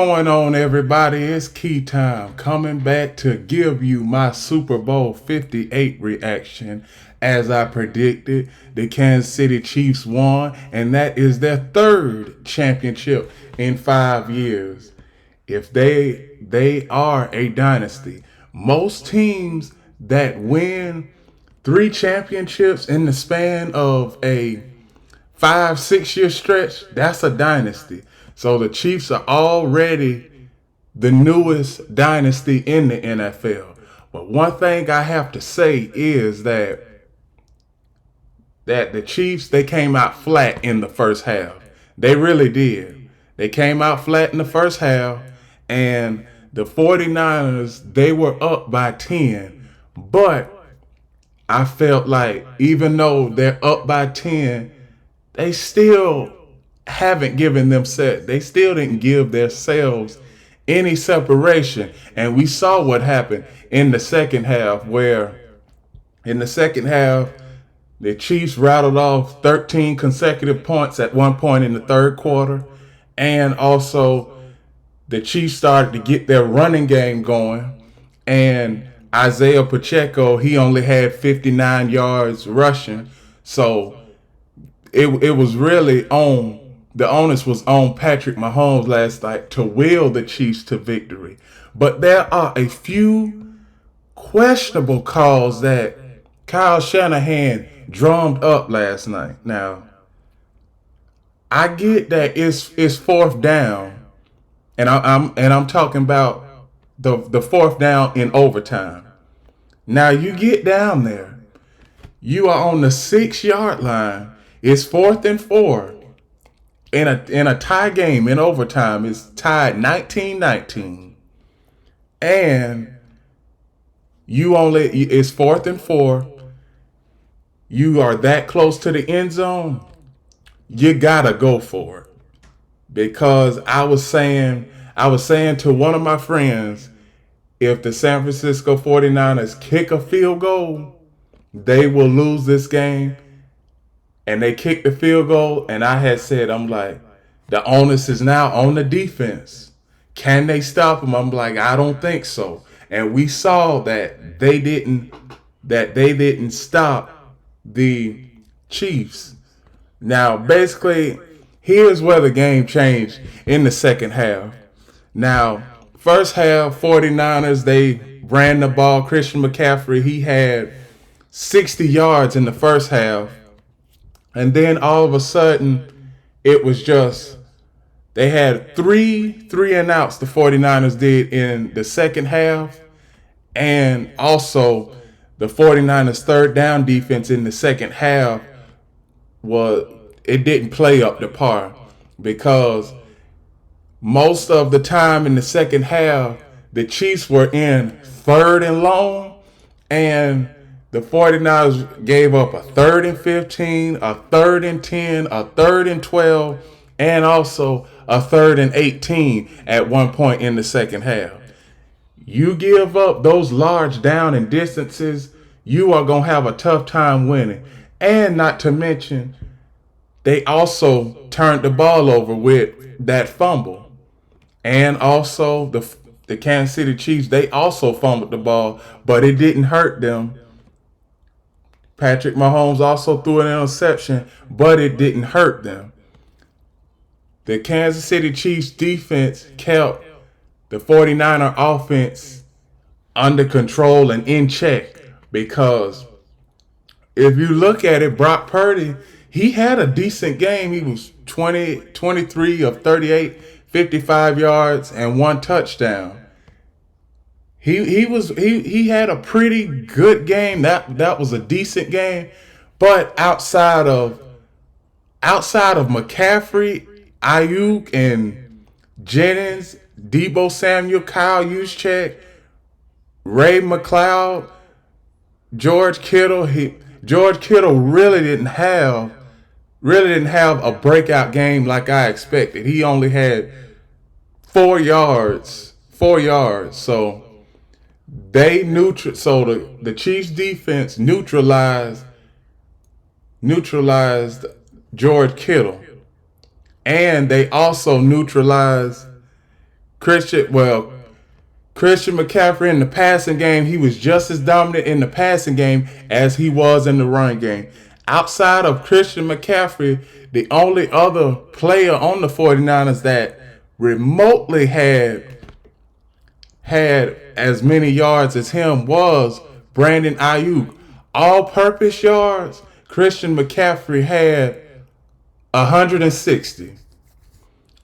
Going on, everybody? It's Key Time coming back to give you my Super Bowl 58 reaction. As I predicted, the Kansas City Chiefs won, and that is their third championship in 5 years. If they are a dynasty, most teams that win three championships in the span of a 5, 6 year stretch, that's a dynasty. So the Chiefs are already the newest dynasty in the NFL. But one thing I have to say is that the Chiefs, they came out flat in the first half. They really did. They came out flat in the first half, and the 49ers, they were up by 10. But I felt like even though they're up by 10, they still haven't given themselves, they still didn't give themselves any separation. And we saw what happened in the second half, where in the second half, the Chiefs rattled off 13 consecutive points at one point in the third quarter. And also, the Chiefs started to get their running game going. And Isaiah Pacheco, he only had 59 yards rushing. So it was really on the onus was on Patrick Mahomes last night to will the Chiefs to victory. But there are a few questionable calls that Kyle Shanahan drummed up last night. Now, I get that it's fourth down, and I'm talking about the fourth down in overtime. Now you get down there, you are on the 6 yard line. It's 4th and 4 in a tie game in overtime. It's tied 19-19, and it's 4th and 4. You are that close to the end zone. You gotta go for it, because I was saying to one of my friends, if the San Francisco 49ers kick a field goal, they will lose this game. And they kicked the field goal, and I had said, I'm like, the onus is now on the defense. Can they stop them? I'm like, I don't think so. And we saw that they didn't stop the Chiefs. Now, basically, here's where the game changed in the second half. Now, first half, 49ers, they ran the ball. Christian McCaffrey, he had 60 yards in the first half. And then all of a sudden, it was just, they had three and outs, the 49ers did, in the second half. And also, the 49ers third down defense in the second half, it didn't play up to par, because most of the time in the second half, the Chiefs were in third and long, and the 49ers gave up a 3rd and 15, a 3rd and 10, a 3rd and 12, and also a 3rd and 18 at one point in the second half. You give up those large down and distances, you are going to have a tough time winning. And not to mention, they also turned the ball over with that fumble. And also, the Kansas City Chiefs, they also fumbled the ball, but it didn't hurt them. Patrick Mahomes also threw an interception, but it didn't hurt them. The Kansas City Chiefs defense kept the 49er offense under control and in check, because if you look at it, Brock Purdy, he had a decent game. He was 23 of 38, 55 yards, and one touchdown. He had a pretty good game. That was a decent game. But outside of McCaffrey, Ayuk, and Jennings, Deebo Samuel, Kyle Juszczyk, Ray McLeod, George Kittle really didn't have a breakout game like I expected. He only had 4 yards. So the Chiefs defense neutralized George Kittle, and they also neutralized Christian McCaffrey in the passing game, he was just as dominant in the passing game as he was in the run game. Outside of Christian McCaffrey, the only other player on the 49ers that remotely had as many yards as him was Brandon Ayuk. All-purpose yards, Christian McCaffrey had 160.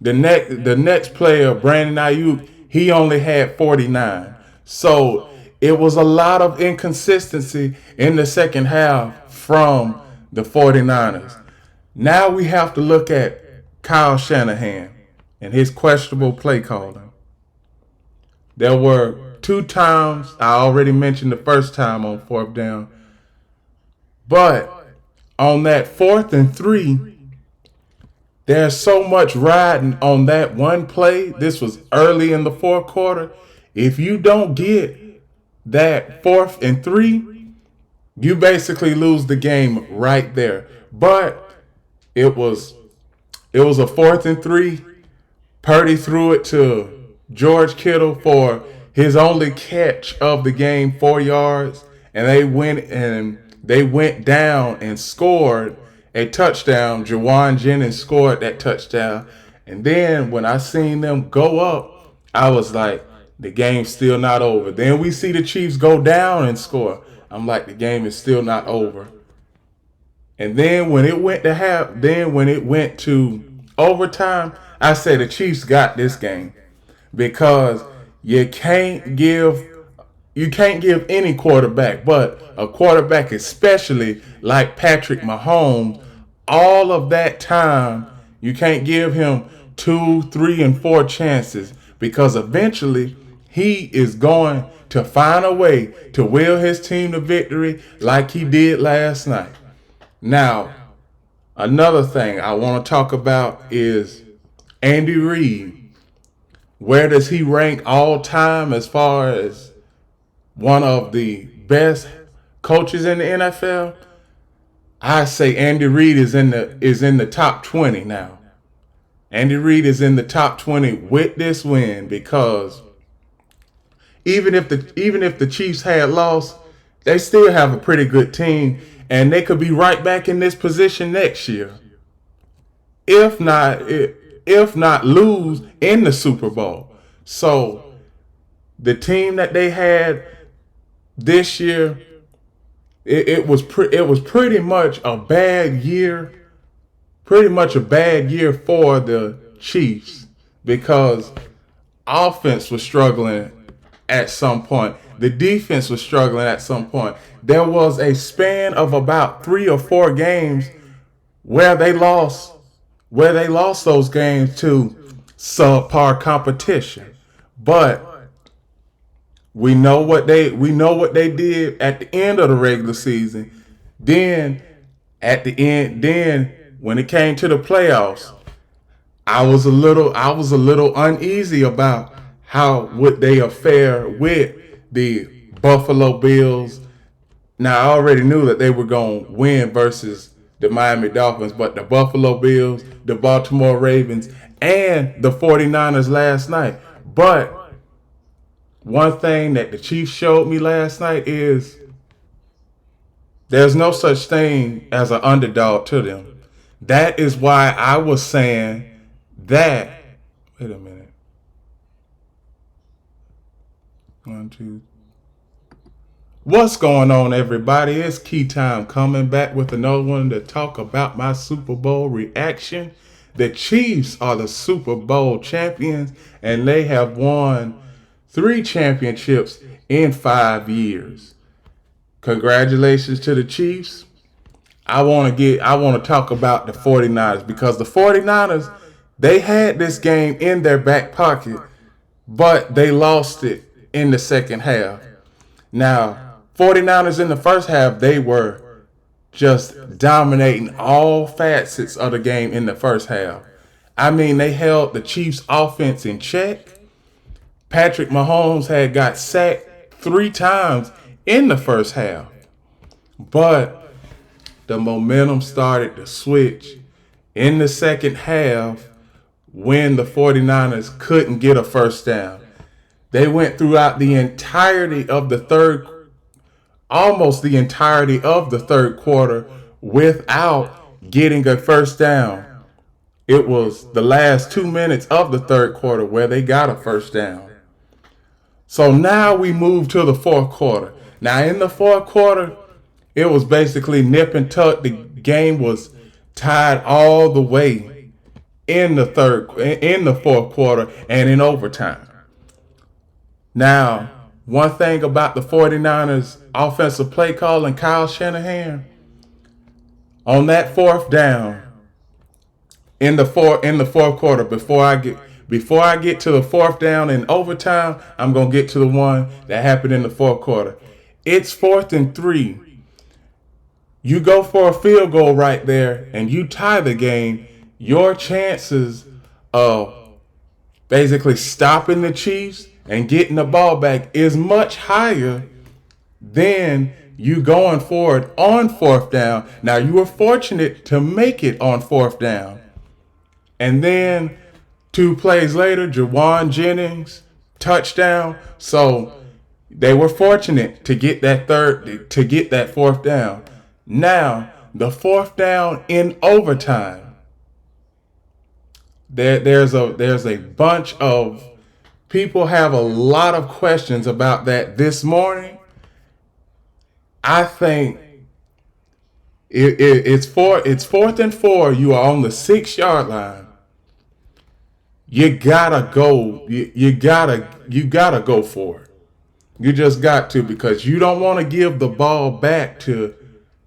The next player, Brandon Ayuk, he only had 49. So it was a lot of inconsistency in the second half from the 49ers. Now we have to look at Kyle Shanahan and his questionable play calling. There were 2 times, I already mentioned the first time on 4th down, but on that 4th and 3, there's so much riding on that one play. This was early in the 4th quarter. If you don't get that 4th and 3, you basically lose the game right there. But it was a 4th and 3. Purdy threw it to George Kittle for his only catch of the game, 4 yards, and they went down and scored a touchdown. Jawan Jennings scored that touchdown. And then when I seen them go up, I was like, the game's still not over. Then we see the Chiefs go down and score. I'm like, the game is still not over. And then when it went to overtime, I said the Chiefs got this game. Because you can't give any quarterback, but a quarterback especially like Patrick Mahomes, all of that time, you can't give him 2, 3, and 4 chances, because eventually he is going to find a way to will his team to victory like he did last night. Now, another thing I want to talk about is Andy Reid. Where does he rank all time as far as one of the best coaches in the NFL? I say Andy Reid is in the top 20 now. Andy Reid is in the top 20 with this win, because even if the Chiefs had lost, they still have a pretty good team, and they could be right back in this position next year. If not lose in the Super Bowl. So the team that they had this year, it was pretty much a bad year. Pretty much a bad year for the Chiefs, because offense was struggling at some point. The defense was struggling at some point. There was a span of about 3 or 4 games where they lost those games to subpar competition. But we know what they did at the end of the regular season. Then when it came to the playoffs, I was a little uneasy about how would they fare with the Buffalo Bills. Now, I already knew that they were going to win versus the Miami Dolphins, but the Buffalo Bills, the Baltimore Ravens, and the 49ers last night. But one thing that the Chiefs showed me last night is there's no such thing as an underdog to them. That is why I was saying that. Wait a minute. 1, 2. What's going on, everybody? It's Key Time, coming back with another one to talk about my Super Bowl reaction. The Chiefs are the Super Bowl champions, and they have won 3 championships in 5 years. Congratulations to the Chiefs. I want to talk about the 49ers, because the 49ers, they had this game in their back pocket, but they lost it in the second half. Now, 49ers in the first half, they were just dominating all facets of the game in the first half. I mean, they held the Chiefs' offense in check. Patrick Mahomes had got sacked 3 times in the first half. But the momentum started to switch in the second half when the 49ers couldn't get a first down. They went throughout the entirety of the third, almost the entirety of the third quarter without getting a first down. It was the last 2 minutes of the third quarter where they got a first down. So now we move to the fourth quarter. Now in the fourth quarter, it was basically nip and tuck. The game was tied all the way in the fourth quarter and in overtime. Now, one thing about the 49ers offensive play call and Kyle Shanahan, on that fourth down in the fourth quarter, before I get to the fourth down in overtime, I'm gonna get to the one that happened in the fourth quarter. It's 4th and 3. You go for a field goal right there and you tie the game, your chances of basically stopping the Chiefs and getting the ball back is much higher than you going for it on fourth down. Now, you were fortunate to make it on fourth down. And then 2 plays later, Jawan Jennings, touchdown. So they were fortunate to get that fourth down. Now, the fourth down in overtime. There's a bunch of people have a lot of questions about that this morning. I think it's 4th and 4. You are on the 6-yard line. You gotta go. You gotta go for it. You just got to, because you don't want to give the ball back to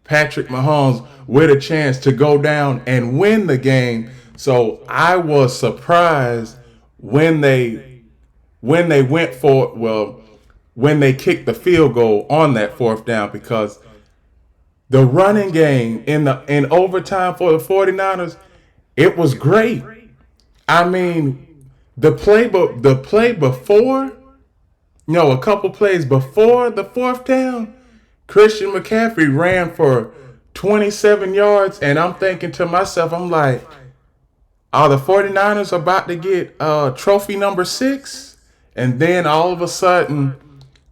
Patrick Mahomes with a chance to go down and win the game. So I was surprised when they went for, when they kicked the field goal on that fourth down, because the running game in overtime for the 49ers, it was great. I mean, the play before, a couple plays before the fourth down, Christian McCaffrey ran for 27 yards, and I'm thinking to myself, I'm like, are the 49ers about to get trophy number 6? And then all of a sudden,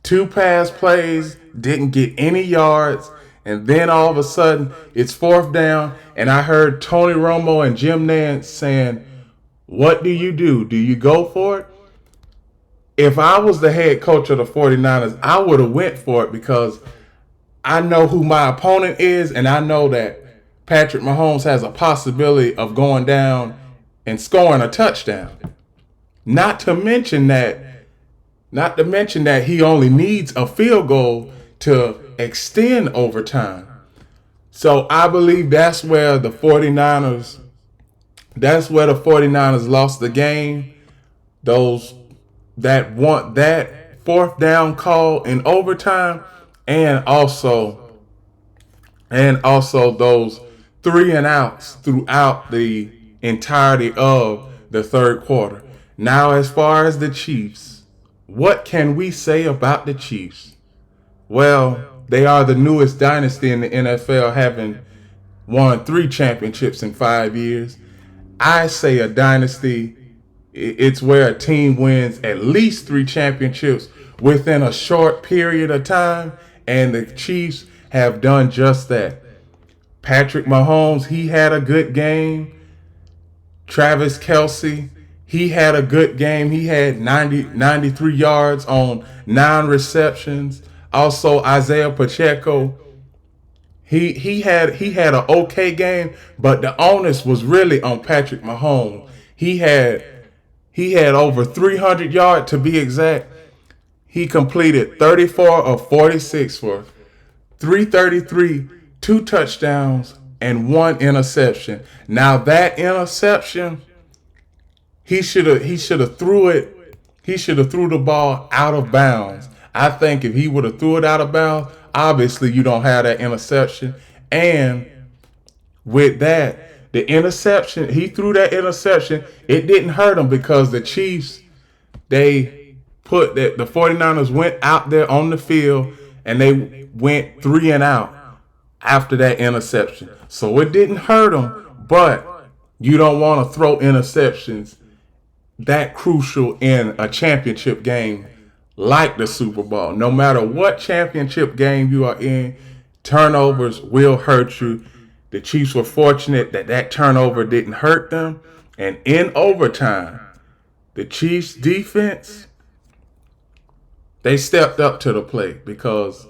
2 pass plays, didn't get any yards, and then all of a sudden, it's fourth down, and I heard Tony Romo and Jim Nantz saying, what do? Do you go for it? If I was the head coach of the 49ers, I would have went for it, because I know who my opponent is, and I know that Patrick Mahomes has a possibility of going down and scoring a touchdown. Not to mention that he only needs a field goal to extend overtime. So I believe that's where the 49ers lost the game. That fourth down call in overtime, and also those 3 and outs throughout the entirety of the third quarter. Now, as far as the Chiefs, what can we say about the Chiefs? Well, they are the newest dynasty in the NFL, having won 3 championships in 5 years. I say a dynasty, it's where a team wins at least 3 championships within a short period of time, and the Chiefs have done just that. Patrick Mahomes, he had a good game. Travis Kelce, he had a good game. He had 93 yards on 9 receptions. Also, Isaiah Pacheco, he had an okay game, but the onus was really on Patrick Mahomes. He had over 300 yards to be exact. He completed 34 of 46 for 333, 2 touchdowns, and 1 interception. Now that interception, he should have threw the ball out of bounds. I think if he would have threw it out of bounds, obviously you don't have that interception. And with that, the interception, he threw that interception, it didn't hurt him, because the Chiefs, the 49ers went out there on the field and they went 3 and out after that interception. So it didn't hurt him, but you don't want to throw interceptions that crucial in a championship game like the Super Bowl. No matter what championship game you are in, turnovers will hurt you. The Chiefs were fortunate that that turnover didn't hurt them. And in overtime, the Chiefs defense, they stepped up to the plate because,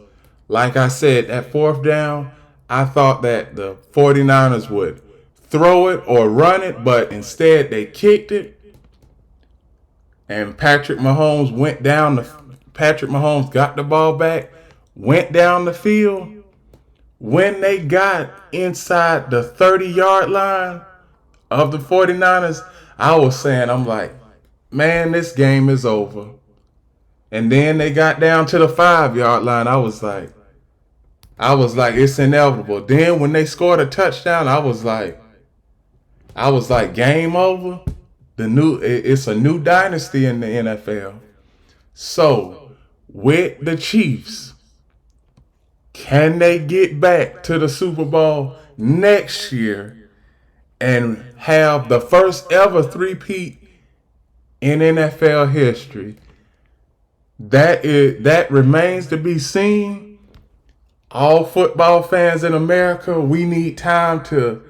like I said, that fourth down, I thought that the 49ers would throw it or run it, but instead they kicked it. And Patrick Mahomes got the ball back, went down the field. When they got inside the 30-yard line of the 49ers, I was saying, I'm like, man, this game is over. And then they got down to the 5-yard line. I was like, it's inevitable. Then when they scored a touchdown, I was like, game over. It's a new dynasty in the NFL. So, with the Chiefs, can they get back to the Super Bowl next year and have the first ever three-peat in NFL history? That remains to be seen. All football fans in America, we need time to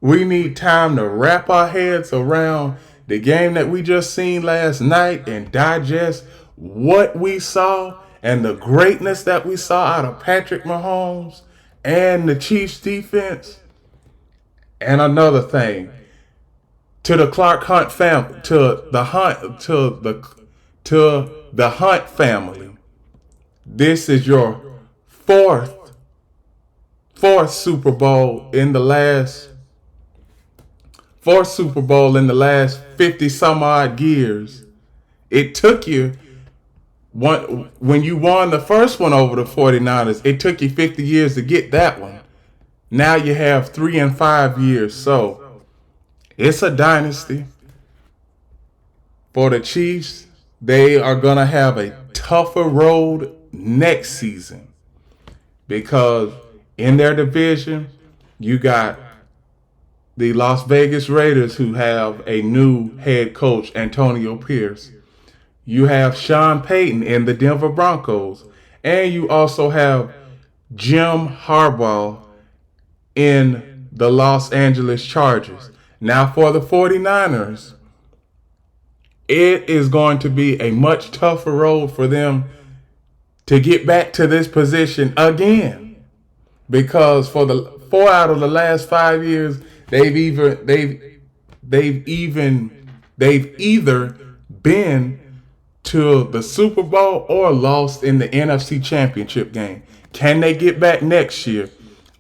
wrap our heads around the game that we just seen last night and digest what we saw and the greatness that we saw out of Patrick Mahomes and the Chiefs defense. And another thing, to the Clark Hunt family, to the Hunt family, this is your fourth Super Bowl in the last 50 some odd years. It took you when you won the first one over the 49ers, it took you 50 years to get that one. Now you have 3 and 5 years. So it's a dynasty. For the Chiefs, they are going to have a tougher road next season because in their division, you got the Las Vegas Raiders, who have a new head coach, Antonio Pierce. You have Sean Payton in the Denver Broncos. And you also have Jim Harbaugh in the Los Angeles Chargers. Now for the 49ers, it is going to be a much tougher road for them to get back to this position again. Because for the 4 out of the last 5 years, they've either been to the Super Bowl or lost in the NFC Championship game. Can they get back next year?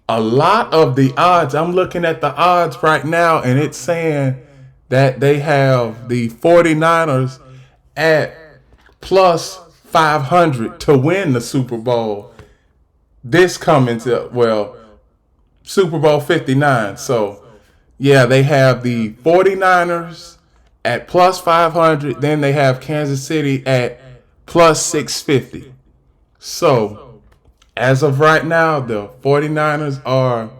A lot of the odds, I'm looking at the odds right now, and it's saying that they have the 49ers at plus 500 to win the Super Bowl. This coming to, Super Bowl 59. So, yeah, they have the 49ers at plus 500. Then they have Kansas City at plus 650. So, as of right now, the 49ers are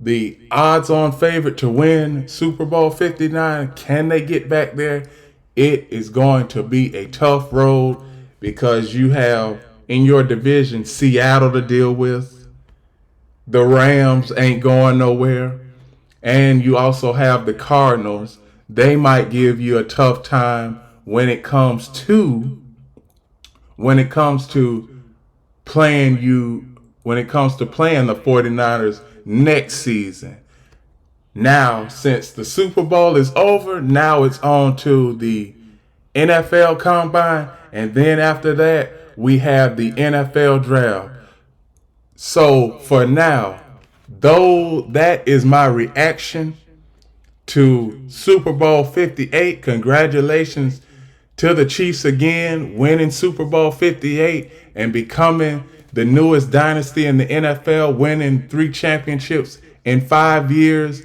the odds-on favorite to win Super Bowl 59. Can they get back there? It is going to be a tough road because you have in your division Seattle to deal with. The Rams ain't going nowhere. And you also have the Cardinals. They might give you a tough time when it comes to playing the 49ers next season. Now, since the Super Bowl is over, now it's on to the NFL Combine, and then after that, we have the NFL Draft. So, for now, though that is my reaction to Super Bowl 58, congratulations to the Chiefs again, winning Super Bowl 58 and becoming the newest dynasty in the NFL, winning 3 championships in 5 years.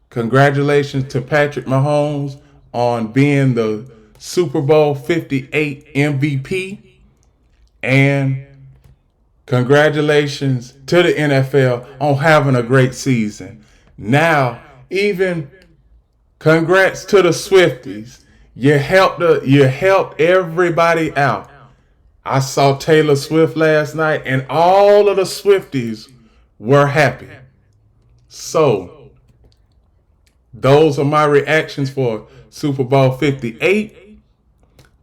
Congratulations to Patrick Mahomes on being the Super Bowl 58 MVP. And congratulations to the NFL on having a great season. Now, even congrats to the Swifties. You helped everybody out. I saw Taylor Swift last night, and all of the Swifties were happy. So, those are my reactions for Super Bowl 58.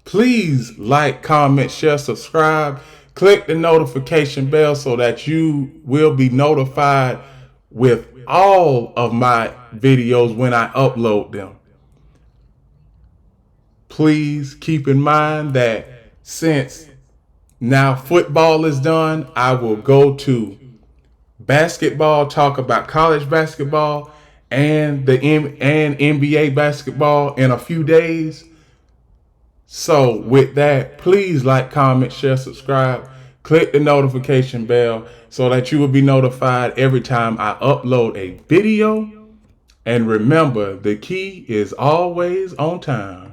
Please like, comment, share, subscribe. Click the notification bell so that you will be notified with all of my videos when I upload them. Please keep in mind that since now football is done, I will go to basketball, talk about college basketball and NBA basketball in a few days. So with that, please like, comment, share, subscribe, click the notification bell so that you will be notified every time I upload a video. And remember, the key is always on time.